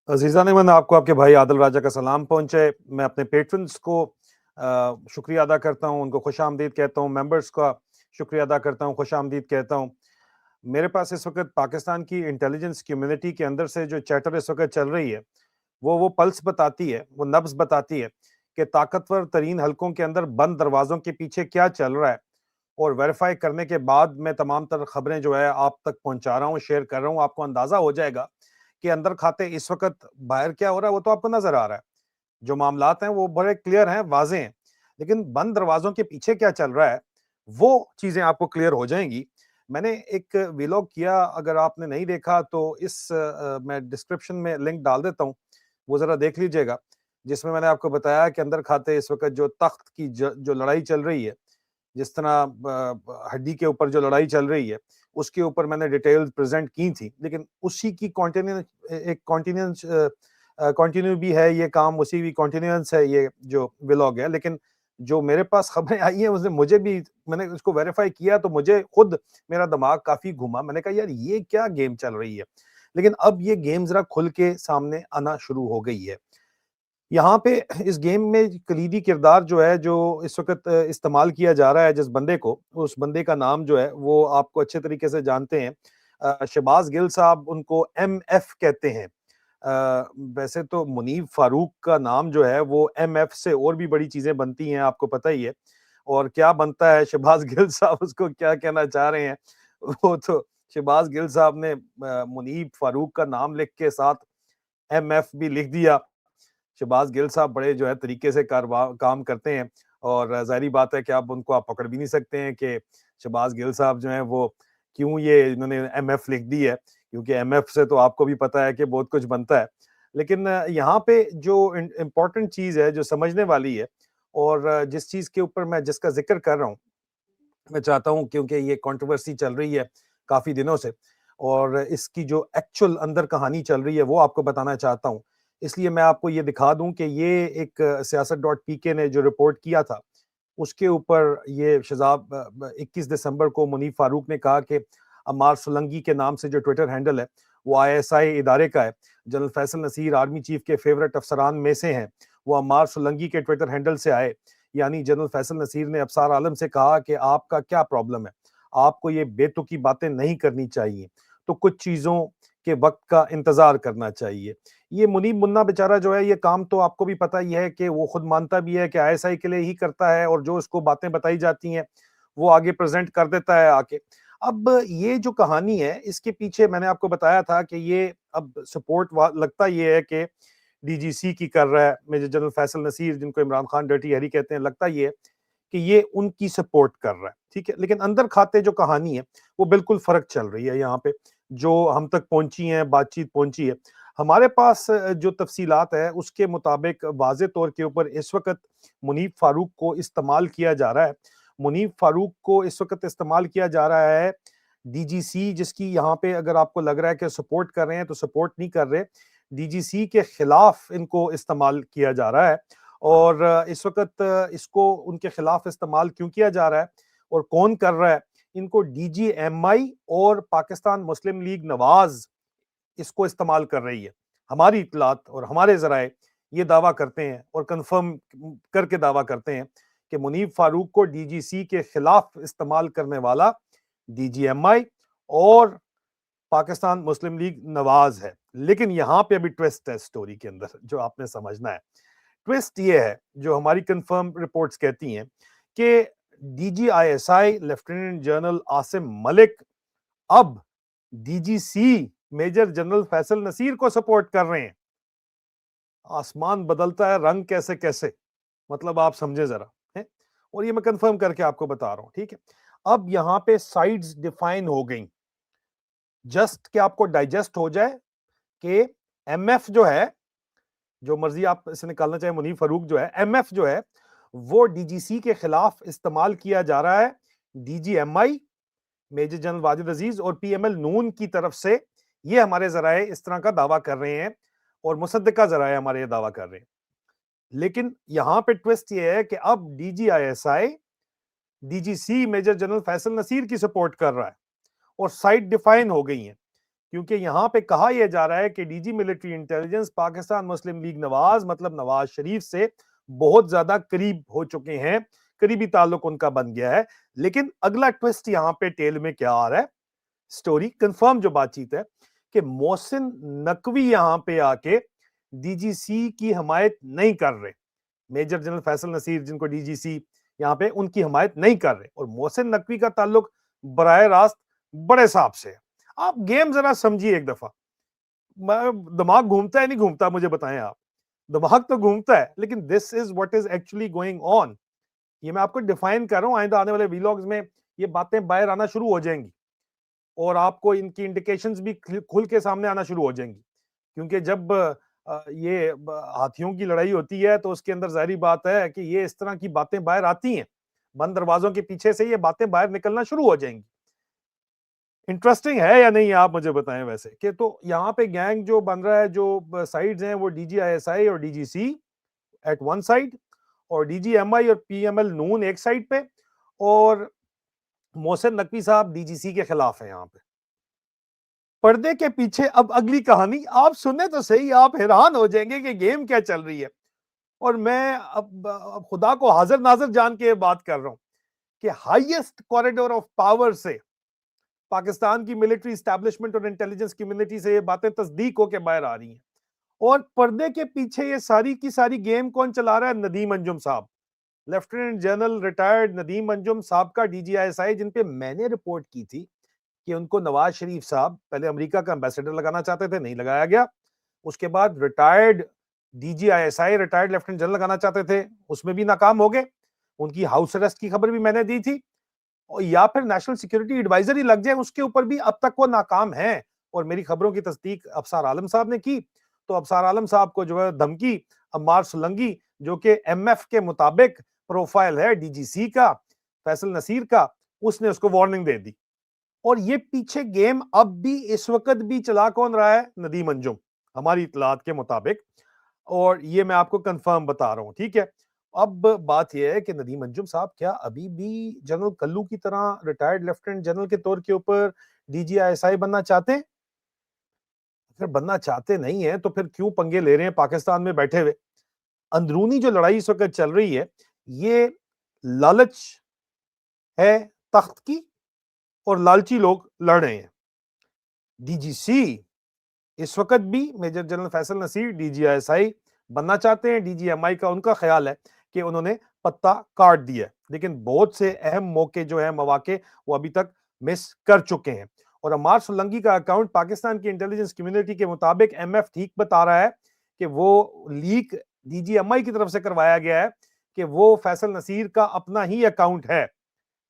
अज़ीज़ान मन आपको आपके भाई आदिल राजा का सलाम पहुँचे। मैं अपने पेट्रन्स को शुक्रिया अदा करता हूँ, उनको खुशामदीद कहता हूँ, मेंबर्स का शुक्रिया अदा करता हूँ, खुशामदीद कहता हूँ। मेरे पास इस वक़्त पाकिस्तान की इंटेलिजेंस कम्युनिटी के अंदर से जो चैटर इस वक़्त चल रही है, वो पल्स बताती है, वो नब्ज़ बताती है कि ताकतवर तरीन हलकों के अंदर बंद दरवाज़ों के पीछे क्या चल रहा है। और वेरीफ़ाई करने के बाद मैं तमाम तर खबरें जो है आप तक पहुँचा रहा हूँ, शेयर कर रहा हूँ, आपको अंदाज़ा हो जाएगा कि अंदर खाते इस वक़्त बाहर क्या हो रहा है, वो तो आपको नज़र आ रहा है। जो मामलात हैं, वो बड़े क्लियर हैं, वाज़ेह हैं। लेकिन बंद दरवाज़ों के पीछे क्या चल रहा है, वो चीज़ें आपको क्लियर हो जाएँगी। मैंने एक व्लॉग किया, अगर आपने नहीं देखा तो मैं डिस्क्रिप्शन में लिंक डाल देता हूँ, वो ज़रा देख लीजिएगा। जिसमें मैंने आपको बताया कि अंदर खाते इस वक़्त जो तख्त की ज जो लड़ाई चल रही है, जिस तरह हड्डी के ऊपर जो लड़ाई चल रही है, उसके ऊपर मैंने डिटेल्स प्रेज़ेंट की थी। लेकिन उसी की कंटिन्यू भी है ये काम, उसी की कंटिन्यूअंस है ये जो व्लॉग है। लेकिन जो मेरे पास खबरें आई हैं, उसने मुझे भी मैंने उसको वेरीफ़ाई किया तो मुझे खुद मेरा दिमाग काफ़ी घूमा। मैंने कहा यार ये क्या गेम चल रही है? लेकिन अब ये गेम ज़रा खुल के सामने आना शुरू हो गई है। यहाँ पे इस गेम में कलीदी किरदार जो है, जो इस वक़्त इस्तेमाल किया जा रहा है जिस बंदे को, उस बंदे का नाम जो है वो आपको अच्छे तरीके से जानते हैं। शहबाज़ गिल साहब उनको एमएफ कहते हैं। वैसे तो मुनीब फ़ारूक का नाम जो है वो एमएफ से और भी बड़ी चीज़ें बनती हैं, आपको पता ही है। और क्या बनता है शहबाज़ गिल साहब उसको क्या कहना चाह रहे हैं, वो तो शहबाज़ गिल साहब ने मुनीब फ़ारूक का नाम लिख के साथ एमएफ भी लिख दिया। शहबाज़ गिल साहब बड़े जो है तरीके से कारवा काम करते हैं और ज़ाहिर-सी बात है कि आप पकड़ भी नहीं सकते हैं कि शहबाज़ गिल साहब जो हैं वो क्यों ये इन्होंने एमएफ लिख दी है, क्योंकि एमएफ से तो आपको भी पता है कि बहुत कुछ बनता है। लेकिन यहाँ पे जो इम्पोर्टेंट चीज़ है, जो समझने वाली है और जिस चीज़ के ऊपर मैं जिसका ज़िक्र कर रहा हूँ, मैं चाहता हूँ क्योंकि ये कंट्रोवर्सी चल रही है काफ़ी दिनों से और इसकी जो एक्चुअल अंदर कहानी चल रही है वो आपको बताना चाहता हूँ। इसलिए मैं आपको ये दिखा दूँ कि ये एक सियासत डॉट पीके ने जो रिपोर्ट किया था, उसके ऊपर ये शहज़ाब 21 दिसंबर को मुनीब फ़ारूक ने कहा कि अम्मार सुलंगी के नाम से जो ट्विटर हैंडल है, वो आईएसआई इदारे का है। General Faisal Naseer army chief के फेवरेट अफसरान में से हैं। वो अम्मार सुलंगी के ट्विटर हैंडल से आए। यानी जनरल फैसल नसीर ने अफसार आलम से कहा कि आपका क्या प्रॉब्लम है? आपको ये बेतुकी बातें नहीं करनी चाहिए। तो कुछ चीज़ों के वक़्त का इंतज़ार करना चाहिए। ये मुनीब मुन्ना बेचारा जो है, ये काम तो आपको भी पता ही है कि वो खुद मानता भी है कि आईएसआई के लिए ही करता है और जो उसको बातें बताई जाती हैं, वो आगे प्रेज़ेंट कर देता है आके। अब ये जो कहानी है, इसके पीछे मैंने आपको बताया था कि ये अब सपोर्ट वा लगता ये है कि डीजीसी की कर रहा है, मेजर जनरल फैसल नसीर जिनको इमरान खान डर्टी हैरी कहते हैं, लगता ये है कि ये उनकी सपोर्ट कर रहा है, ठीक है? लेकिन अंदर खाते जो कहानी है, वो बिल्कुल फ़र्क चल रही है यहाँ पे, जो हम तक पहुँची है, बातचीत पहुँची है। हमारे पास जो तफ़सीलात है, उसके मुताबिक वाज़े तौर के ऊपर इस वक़्त मुनीब फ़ारूक को इस्तेमाल किया जा रहा है। मुनीब फ़ारूक को इस वक़्त इस्तेमाल किया जा रहा है, डीजीसी जिसकी यहाँ पे अगर आपको लग रहा है कि सपोर्ट कर रहे हैं, तो सपोर्ट नहीं कर रहे। डीजीसी के खिलाफ इनको इस्तेमाल किया जा रहा है और इस वक़्त इसको उनके खिलाफ इस्तेमाल क्यों किया जा रहा है और कौन कर रहा है? इनको डीजीएमआई और पाकिस्तान मुस्लिम लीग नवाज़ इसको इस्तेमाल कर रही है। हमारी इत्तलात और हमारे ज़राए ये दावा करते हैं और कन्फर्म करके दावा करते हैं कि मुनीब फ़ारूक को डीजीसी के खिलाफ इस्तेमाल करने वाला डीजीएमआई और पाकिस्तान मुस्लिम लीग नवाज़ है। लेकिन यहाँ पे अभी ट्विस्ट है स्टोरी के अंदर जो आपने समझना है। ट्विस्ट ये है, जो हमारी कंफर्म रिपोर्ट्स कहती हैं कि DG ISI lieutenant general Asim Malik अब DGC major general Faisal Naseer को सपोर्ट कर रहे हैं। आसमान बदलता है रंग कैसे-कैसे, मतलब आप समझे ज़रा, हैं? और ये मैं कंफर्म करके आपको बता रहा हूँ, ठीक है? अब यहाँ पे साइड्स डिफाइन हो गई। जस्ट कि आपको डाइजेस्ट हो जाए कि एमएफ जो है, जो मर्ज़ी आप इसे निकालना चाहें, मुनीब फ़ारूक जो है, एमएफ जो है, वो डीजीसी के खिलाफ इस्तेमाल किया जा रहा है। डीजीएमआई, मेजर जनरल वाजिद अजीज़ और पीएमएल नून की तरफ से ये हमारे ज़राए इस तरह का दावा कर रहे हैं और मुसद्दिक़ा ज़राए हमारे ये दावा कर रहे हैं। लेकिन यहाँ पे ट्विस्ट ये है कि अब DG ISI, DGC major general Faisal Naseer की सपोर्ट कर रहा है और साइड डिफाइन हो गई हैं। क्योंकि यहाँ पे कहा यह जा रहा है कि डीजी मिलिट्री इंटेलिजेंस पाकिस्तान मुस्लिम लीग नवाज मतलब नवाज शरीफ से बहुत ज्यादा करीब हो चुके हैं, करीबी ताल्लुक उनका बन गया है। लेकिन अगला ट्विस्ट यहाँ पे टेल में क्या आ रहा है, स्टोरी कंफर्म जो बातचीत है कि मोहसिन नकवी यहां पे आके डीजीसी की हमायत नहीं कर रहे। मेजर जनरल फैसल नसीर जिनको डीजीसी यहां पे उनकी हमायत नहीं कर रहे, और मोहसिन नकवी का ताल्लुक बराह रास्त बड़े साहब से है। आप गेम जरा समझिए एक दफा। दिमाग घूमता है नहीं घूमता मुझे बताएं आप। दिमाग तो घूमता है, लेकिन this is what is actually going on. ये मैं आपको डिफाइन कर रहा हूं, आइंदा आने वाले वीलॉग्स में ये बातें बाहर आना शुरू हो जाएंगी और आपको इनकी इंडिकेशंस भी खुल के सामने आना शुरू हो जाएंगी। क्योंकि जब ये हाथियों की लड़ाई होती है तो उसके अंदर जाहिर बात है कि ये इस तरह की बातें बाहर आती हैं, बंद दरवाजों के पीछे से ये बातें बाहर निकलना शुरू हो जाएंगी। इंटरेस्टिंग है या नहीं आप मुझे बताएं वैसे कि तो यहाँ पे गैंग जो बन रहा है, जो साइड्स हैं वो डीजीआईएसआई और डीजीसी एट वन साइड, और डीजीएमआई और पीएमएल नून एक साइड पे, और मोहसिन नकवी साहब डीजीसी के खिलाफ है यहाँ पे। पर्दे के पीछे अब अगली कहानी आप सुने तो सही, आप हैरान हो जाएंगे कि गेम क्या चल रही है। और मैं अब खुदा को हाजिर नाजिर जान के बात कर रहा हूं कि हाईएस्ट कॉरिडोर ऑफ पावर से पाकिस्तान की मिलिट्री एस्टैब्लिशमेंट और इंटेलिजेंस कम्युनिटी से ये बातें तस्दीक होकर बाहर आ रही हैं। और पर्दे के पीछे ये सारी की सारी गेम कौन चला रहा है? नदीम अंजुम साहब, lieutenant general retired Nadeem Anjum साहब का डीजीआईएसआई, जिन पे मैंने रिपोर्ट की थी कि उनको नवाज शरीफ साहब पहले अमेरिका का एम्बेसडर लगाना चाहते थे, नहीं लगाया गया। उसके बाद retired DG ISI retired lieutenant general लगाना चाहते थे, उसमें भी नाकाम हो गए। उनकी हाउस अरेस्ट की खबर भी मैंने दी थी। और या फिर नेशनल सिक्योरिटी एडवाइजर ही लग जाए उसके ऊपर भी अब तक वो नाकाम है। और मेरी खबरों की तस्दीक अफसार आलम साहब ने की, तो अफसार आलम साहब को जो है धमकी अम्मार सुलंगी, जो कि एमएफ के मुताबिक प्रोफाइल है डीजीसी का, फैसल नसीर का, उसने उसको वार्निंग दे दी। और ये पीछे गेम अब भी इस वक्त भी चला कौन रहा है? नदीम अंजुम, हमारी इतलात के मुताबिक। और ये मैं आपको कंफर्म बता रहा हूं, ठीक है। अब बात यह है कि नदीम अंजुम साहब क्या अभी भी जनरल कल्लू की तरह रिटायर्ड लेफ्टिनेंट जनरल के तौर के ऊपर डीजीआईएसआई बनना चाहते हैं? अगर बनना चाहते नहीं है तो फिर क्यों पंगे ले रहे हैं पाकिस्तान में बैठे हुए? अंदरूनी जो लड़ाई इस वक्त चल रही है, ये लालच है तख्त की, और लालची लोग लड़ रहे हैं। डीजीसी इस वक्त भी major general Faisal Naseer DG ISI बनना चाहते हैं। डीजीएमआई का उनका ख्याल है कि उन्होंने पत्ता काट दिया है, लेकिन बहुत से अहम मौके जो है, मौके वो अभी तक मिस कर चुके हैं। और अमार सोलंकी का अकाउंट पाकिस्तान की इंटेलिजेंस कम्युनिटी के मुताबिक एमएफ ठीक बता रहा है कि वो लीक डीजीएमआई की तरफ से करवाया गया है, कि वो फैसल नसीर का अपना ही अकाउंट है।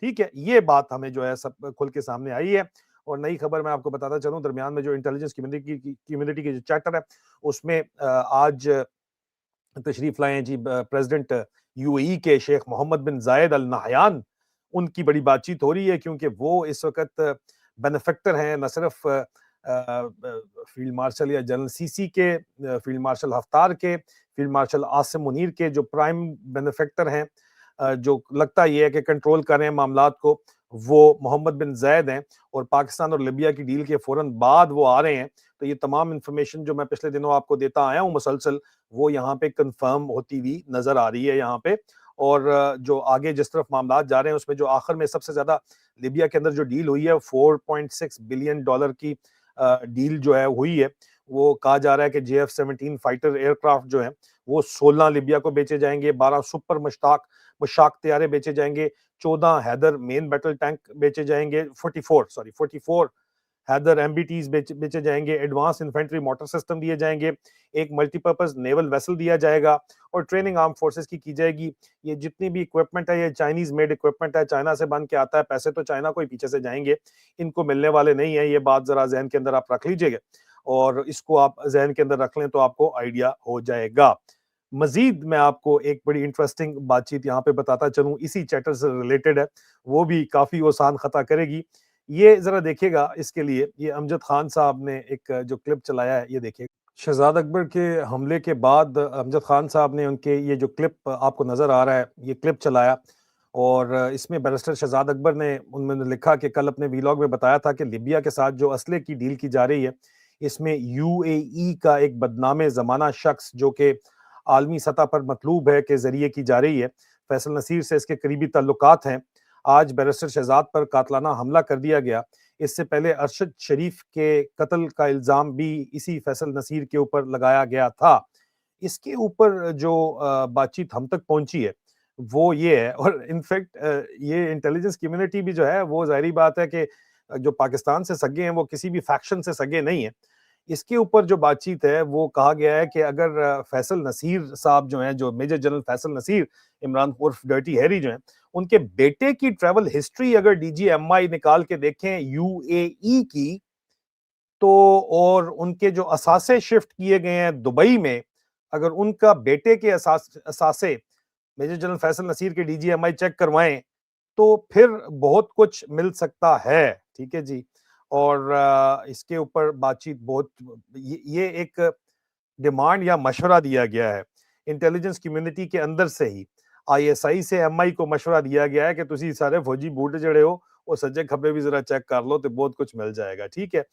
ठीक है, ये बात हमें जो है सब खुल के सामने आई है। और नई खबर मैं आपको बताता चलूं, दरमियान में जो इंटेलिजेंस कम्युनिटी की जो चैटर है, उसमें आज तशरीफ लाए हैं जी प्रेसिडेंट यूएई के शेख मोहम्मद बिन जायद अल नहयान। उनकी बड़ी बातचीत हो रही है, क्योंकि वो इस वक्त बेनिफेक्टर हैं न सिर्फ फील्ड मार्शल या जनरल सीसी के, फील्ड मार्शल हफ्तार के, फील्ड मार्शल आसिम मुनीर के जो प्राइम बेनिफेक्टर हैं, जो लगता ये है कि कंट्रोल कर रहे हैं मामलात को, वो मोहम्मद बिन जैद हैं। और पाकिस्तान और लिबिया की डील के फौरन बाद वो आ रहे हैं। तो ये तमाम इंफॉर्मेशन जो मैं पिछले दिनों आपको देता आया हूँ मुसलसल, वो यहाँ पे कंफर्म होती हुई नजर आ रही है यहाँ पे। और जो आगे जिस तरफ मामला जा रहे हैं, उसमें जो आखिर में सबसे ज्यादा लिबिया के अंदर जो डील हुई है, $4.6 बिलियन की डील जो है हुई है। वो कहा जा रहा है कि JF-17 फाइटर एयरक्राफ्ट जो है वो 16 लिबिया को बेचे जाएंगे, 12 सुपर मुश्ताक तैयारे बेचे जाएंगे, 14 हैदर मेन बैटल टैंक बेचे जाएंगे, 44 हैदर एमबीटीज बेचे जाएंगे, एडवांस इन्फेंट्री मोटर सिस्टम दिए जाएंगे, एक मल्टीपर्पज नेवल वेसल दिया जाएगा, और ट्रेनिंग आर्म फोर्सेस की जाएगी। ये जितनी भी इक्विपमेंट है, ये चाइनीज मेड इक्विपमेंट है, चाइना से बन के आता है। पैसे तो चाइना को ही पीछे से जाएंगे, इनको मिलने वाले नहीं है। ये बात जरा जहन के अंदर आप रख लीजिएगा, और इसको आप जहन के अंदर रख लें तो आपको आइडिया हो जाएगा। मजीद मैं आपको एक बड़ी इंटरेस्टिंग बातचीत यहाँ पे बताता चलूं, इसी चैटर से रिलेटेड है, वो भी काफी आसान खता करेगी। ये जरा देखिएगा, इसके लिए ये अमजद खान साहब ने एक जो क्लिप चलाया है, ये देखिए। शहजाद अकबर के हमले के बाद अमजद खान साहब ने उनके ये जो क्लिप आपको नजर आ रहा है, ये क्लिप चलाया, और इसमें बैरिस्टर शहजाद अकबर ने उन्होंने लिखा कि कल अपने वीलॉग में बताया था कि लिबिया के साथ जो असले की डील की जा रही है, इसमें यूएई का एक बदनामे ज़माना शख्स जो कि आलमी सतह पर मतलूब है के ज़रिए की जा रही है, फैसल नसीर से इसके करीबी ताल्लुकात हैं। आज बैरिस्टर शहजाद पर कातलाना हमला कर दिया गया। इससे पहले अरशद शरीफ के कत्ल का इल्ज़ाम भी इसी फैसल नसीर के ऊपर लगाया गया था। इसके ऊपर जो बातचीत हम तक पहुँची है, वो ये है और इनफैक्ट ये इंटेलिजेंस कम्युनिटी भी जो है वो ज़ाहिर-सी बात है कि जो पाकिस्तान से सगे हैं वो किसी भी फैक्शन से सगे नहीं हैं। इसके ऊपर जो बातचीत है वो कहा गया है कि अगर फैसल नसीर साहब जो हैं, जो मेजर जनरल फैसल नसीर, इमरान उर्फ डर्टी हैरी जो हैं, उनके बेटे की ट्रैवल हिस्ट्री अगर डीजीएमआई निकाल के देखें यूएई की, तो और उनके जो असासे शिफ्ट किए गए हैं दुबई में, अगर उनका बेटे के असासे मेजर जनरल फैसल नसीर के डीजीएमआई चेक करवाएं तो फिर बहुत कुछ मिल सकता है, ठीक है जी। और इसके ऊपर बातचीत बहुत ये एक डिमांड या मशवरा दिया गया है इंटेलिजेंस कम्युनिटी के अंदर से ही। आईएसआई से एमआई को मशवरा दिया गया है कि तुसी सारे फौजी बूढ़े जड़े हो और सज्जे खब्बे भी जरा चेक कर लो तो बहुत कुछ मिल जाएगा, ठीक है।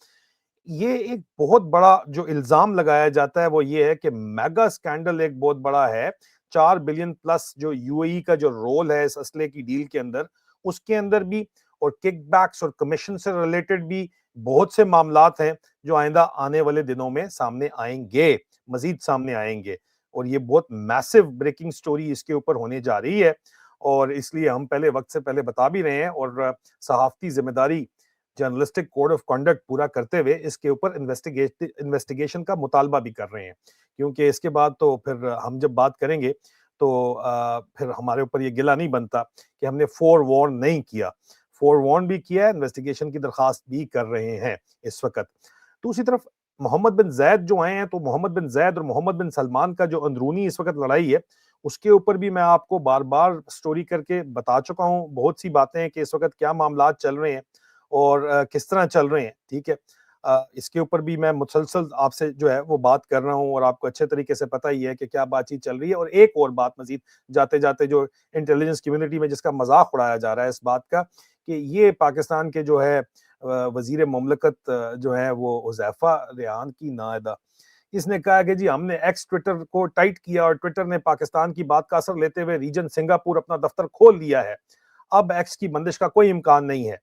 ये एक बहुत बड़ा जो इल्ज़ाम लगाया जाता है वो ये है कि मेगा स्कैंडल एक बहुत बड़ा है। 4 बिलियन प्लस जो यूएई का जो रोल है इस असले की डील के अंदर, उसके अंदर भी और किकबैक्स और कमीशन से रिलेटेड भी बहुत से मामलात हैं जो आइंदा आने वाले दिनों में सामने आएँगे, मज़ीद सामने आएँगे। और ये बहुत मैसिव ब्रेकिंग स्टोरी इसके ऊपर होने जा रही है और इसलिए हम पहले वक़्त से पहले बता भी रहे हैं और सहाफ़ती ज़िम्मेदारी जर्नलिस्टिक कोड ऑफ कंडक्ट पूरा करते हुए इसके ऊपर इन्वेस्टिगेशन का मुतालबा भी कर रहे हैं। क्योंकि इसके बाद तो फिर हम जब बात करेंगे तो फिर हमारे ऊपर ये गिला नहीं बनता कि हमने फोरवॉर्न नहीं किया। फोरवॉर्न भी किया है, इन्वेस्टिगेशन की दरखास्त भी कर रहे हैं इस वक़्त। दूसरी तरफ मोहम्मद बिन ज़ैद जो आए हैं, तो मोहम्मद बिन ज़ैद और मोहम्मद बिन सलमान का जो अंदरूनी इस वक़्त लड़ाई है, उसके ऊपर भी मैं आपको बार-बार स्टोरी करके बता चुका हूँ, बहुत सी बातें हैं कि इस वक़्त क्या मामलात चल रहे हैं। और किस तरह चल रहे हैं, ठीक है? इसके ऊपर भी मैं मुसलसल आपसे जो है वो बात कर रहा हूँ और आपको अच्छे तरीके से पता ही है कि क्या बातचीत चल रही है और एक और बात मज़ीद जाते-जाते जो इंटेलिजेंस कम्युनिटी में जिसका मज़ाक उड़ाया जा रहा है इस बात का कि ये पाकिस्तान के जो है वज़ीर मुमलकत जो है वो हुज़ैफ़ा रेहान की नायदा, इसने कहा कि जी हमने एक्स ट्विटर को टाइट किया और ट्विटर ने पाकिस्तान की बात का असर लेते हुए रीजन सिंगापुर अपना दफ्तर खोल लिया है। अब एक्स की बंदिश का कोई इम्कान नहीं है।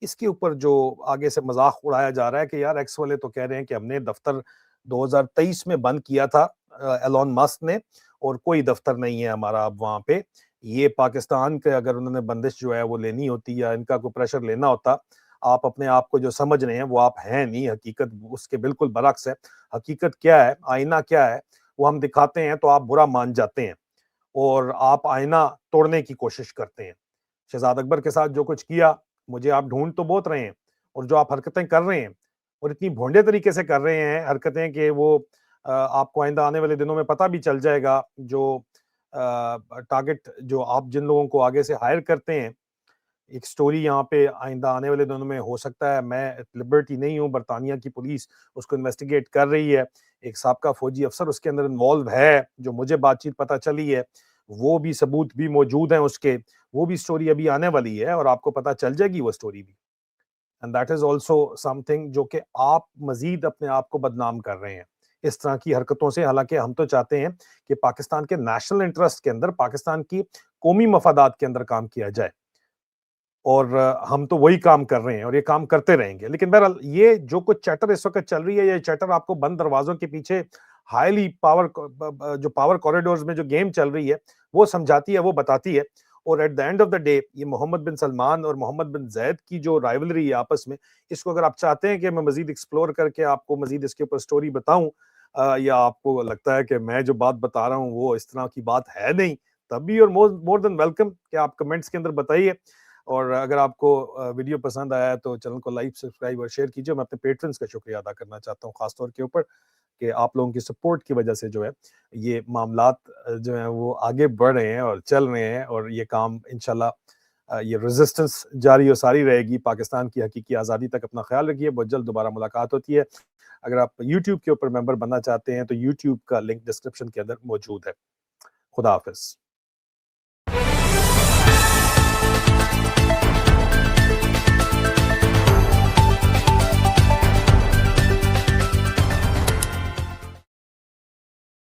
इसके ऊपर जो आगे से मज़ाक उड़ाया जा रहा है कि यार एक्स वाले तो कह रहे हैं कि हमने दफ्तर 2023 में बंद किया था एलोन मस्क ने और कोई दफ्तर नहीं है हमारा अब वहाँ पे। ये पाकिस्तान के अगर उन्होंने बंदिश जो है वो लेनी होती या इनका कोई प्रेशर लेना होता, आप अपने आप को जो समझ रहे हैं वो आप हैं नहीं, हकीकत उसके बिल्कुल बरअक्स है। हकीकत क्या है, आईना क्या है, वो हम दिखाते हैं तो आप बुरा मान जाते हैं और आप आईना तोड़ने की कोशिश करते हैं। शहजाद अकबर के साथ जो कुछ किया, मुझे आप ढूँढ तो बहुत रहे हैं और जो आप हरकतें कर रहे हैं और इतनी भोंडे तरीके से कर रहे हैं हरकतें कि वो आपको आइंदा आने वाले दिनों में पता भी चल जाएगा जो टारगेट जो आप जिन लोगों को आगे से हायर करते हैं, एक स्टोरी यहाँ पे आइंदा आने वाले दिनों में हो सकता है, मैं लिबर्टी नहीं हूँ, बरतानिया की पुलिस उसको इन्वेस्टिगेट कर रही है। एक साबका फौजी अफसर उसके अंदर इन्वॉल्व है, जो मुझे बातचीत पता चली है, वो भी सबूत भी मौजूद हैं उसके, वो भी स्टोरी अभी आने वाली है और आपको पता चल जाएगी वो स्टोरी भी। And that is also something जो कि आप मज़ीद अपने आप को बदनाम कर रहे हैं, इस तरह की हरकतों से। हालाँकि हम तो चाहते हैं कि पाकिस्तान के नेशनल इंटरेस्ट के अंदर, पाकिस्तान की कौमी मफादात के अंदर काम किया जाए। और हम तो वही काम कर रहे हैं और ये काम करते रहेंगे। लेकिन बहरहाल ये जो कुछ चैटर इस वक़्त चल रही है, ये चैटर आपको बंद दरवाज़ों के पीछे हाइली पावर क ब ब जो पावर कॉरिडोर्स में जो गेम चल रही है, वो समझाती है, वो बताती है। और at the end of the day ये मोहम्मद बिन सलमान और मोहम्मद बिन ज़ैद की जो राइवलरी है आपस में, इसको अगर आप चाहते हैं कि मैं मज़ीद एक्सप्लोर करके आपको मज़ीद इसके ऊपर स्टोरी बताऊँ या आपको लगता है कि मैं जो बात बता रहा हूँ वो इस तरह की बात है नहीं, तब भी you are more than welcome कि आप कमेंट्स के अंदर बताइए। और अगर आपको वीडियो पसंद आया है तो चैनल को लाइक, सब्सक्राइब और शेयर कीजिए। मैं अपने पेट्रन्स का शुक्रिया अदा करना चाहता हूँ ख़ास तौर के ऊपर कि आप लोगों की सपोर्ट की वजह से जो है ये मामलात जो हैं वो आगे बढ़ रहे हैं और चल रहे हैं और ये काम इंशाल्लाह ये रेजिस्टेंस जारी और सारी रहेगी। पाकिस्तान की हकीकी आज़ादी तक अपना ख़्याल रखिए। बहुत जल्द दोबारा मुलाकात होती है। अगर आप यूट्यूब के ऊपर मेंबर बनना चाहते हैं तो यूट्यूब का लिंक डिस्क्रिप्शन के अंदर मौजूद है। खुदा हाफ़िज़।